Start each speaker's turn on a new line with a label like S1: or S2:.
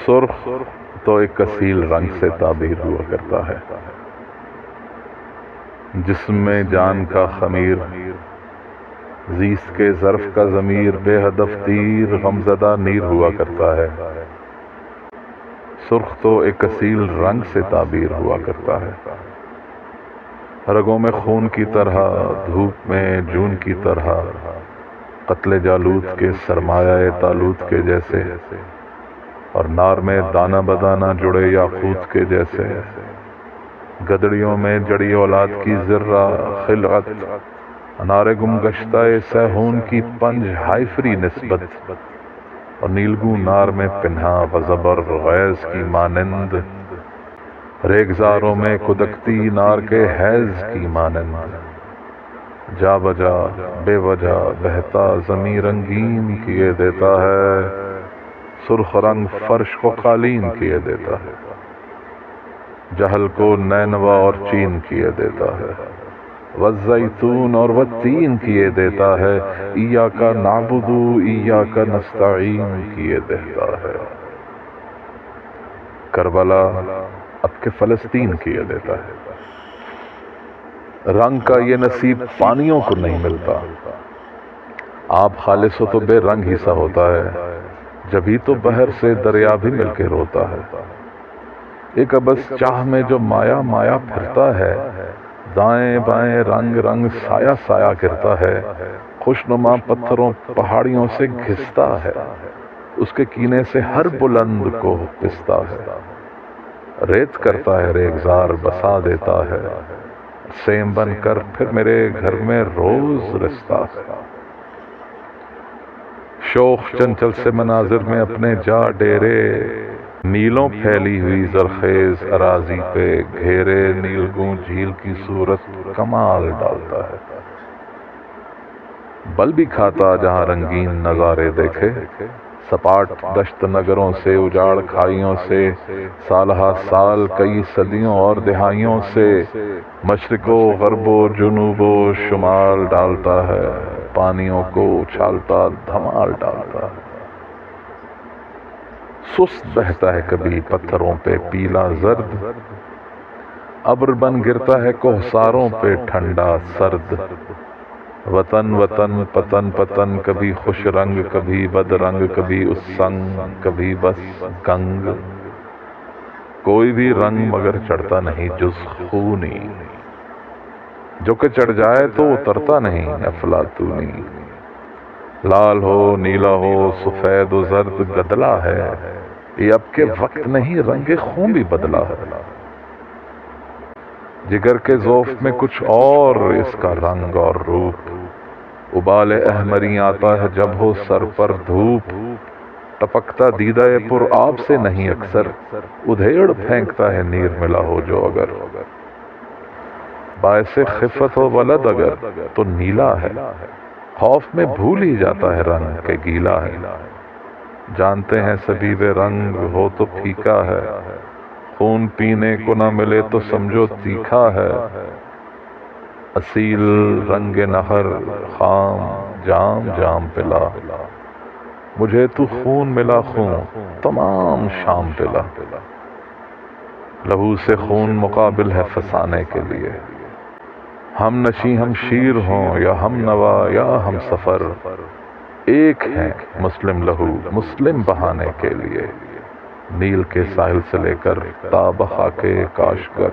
S1: سرخ تو ایک اصیل رنگ سے تعبیر ہوا کرتا ہے، جسم میں جان کا خمیر، زیست کے ظرف کا ضمیر، بے ہدف تیر غمزدہ نیر ہوا کرتا ہے۔ سرخ تو ایک اصیل رنگ سے تعبیر ہوا کرتا ہے، رگوں میں خون کی طرح، دھوپ میں جون کی طرح، قتل جالوت کے سرمایہ تالوت کے جیسے، اور نار میں دانہ بدانہ جڑے یاقوت کے جیسے، گدڑیوں میں جڑی اولاد کی ذرہ خلعت، انار گم گشتہ سیہون کی پنج ہائفری نسبت، اور نیلگوں نار میں پنہا وزبر غیظ کی مانند، ریگزاروں میں کدکتی نار کے حیض کی مانند، جا بجا بے وجہ بہتا زمیں رنگین کیے دیتا ہے، سرخ رنگ فرش کو قالین کیے دیتا ہے، جہل کو نینوا اور چین کیے دیتا ہے، والزیتون اور والتین کیے دیتا ہے، ایاک نعبد ایاک نستعین کیے دیتا ہے، کربلا اب کے فلسطین کیے دیتا ہے۔ رنگ کا یہ نصیب پانیوں کو نہیں ملتا، آب خالص ہو تو بے رنگ ہی سا ہوتا ہے، جبھی تو بحر سے دریا بھی مل کے روتا ہے۔ ایک ابس چاہ میں جو مایا مایا پھرتا ہے، دائیں بائیں رنگ رنگ سایہ سایہ گرتا ہے، خوشنما پتھروں پہاڑیوں سے گھستا ہے، اس کے کینے سے ہر بلند کو پستا ہے، ریت کرتا ہے ریگزار بسا دیتا ہے، سیم بن کر پھر میرے گھر میں روز رستا ہے۔ شوخ چنچل سے مناظر میں اپنے جا ڈیرے، نیلوں پھیلی ہوئی زرخیز اراضی پہ گھیرے، نیلگوں جھیل کی صورت کمال ڈالتا ہے، بل بھی کھاتا جہاں رنگین نظارے دیکھے، سپاٹ دشت نگروں سے اجاڑ کھائیوں سے، سالہ سال کئی صدیوں اور دہائیوں سے، مشرق و غرب و جنوب و شمال ڈالتا ہے، پانیوں کو اچھالتا دھمال ڈالتا ہے، سست بہتا ہے کبھی پتھروں پہ پیلا زرد، ابر بن گرتا ہے کوہساروں پہ ٹھنڈا سرد، وطن وطن پتن پتن، کبھی خوش رنگ کبھی بد رنگ، کبھی اس سنگ کبھی بس گنگ، کوئی بھی رنگ مگر چڑھتا نہیں جز خونی، جو کہ چڑھ جائے تو اترتا نہیں افلاطونی، لال ہو نیلا ہو سفید و زرد گدلا ہے، یہ اب کے وقت نہیں رنگ خون بھی بدلا ہے، جگر کے ذوف میں کچھ اور اس کا رنگ اور روپ، ابال احمری آتا ہے جب ہو سر پر دھوپ، ٹپکتا دیدہ پر آب سے نہیں اکثر، ادھیڑ پھینکتا ہے نیر ملا ہو جو اگر، باعث خفت و ولد اگر تو نیلا ہے، خوف میں بھول ہی جاتا ہے رنگ کہ گیلا ہے، جانتے ہیں سبھی بے رنگ ہو تو پھیکا ہے، خون پینے کو نہ ملے تو سمجھو تیکھا ہے، اصیل رنگ نہر خام جام جام پلا، مجھے تو خون ملا خون تمام شام پلا، لہو سے خون مقابل ہے فسانے کے لیے، ہم نشیں ہم شیر ہوں یا ہم نوا یا ہم سفر، ایک ہے مسلم لہو مسلم بہانے کے لیے، نیل کے ساحل سے لے کر تا بخاک کاشگر۔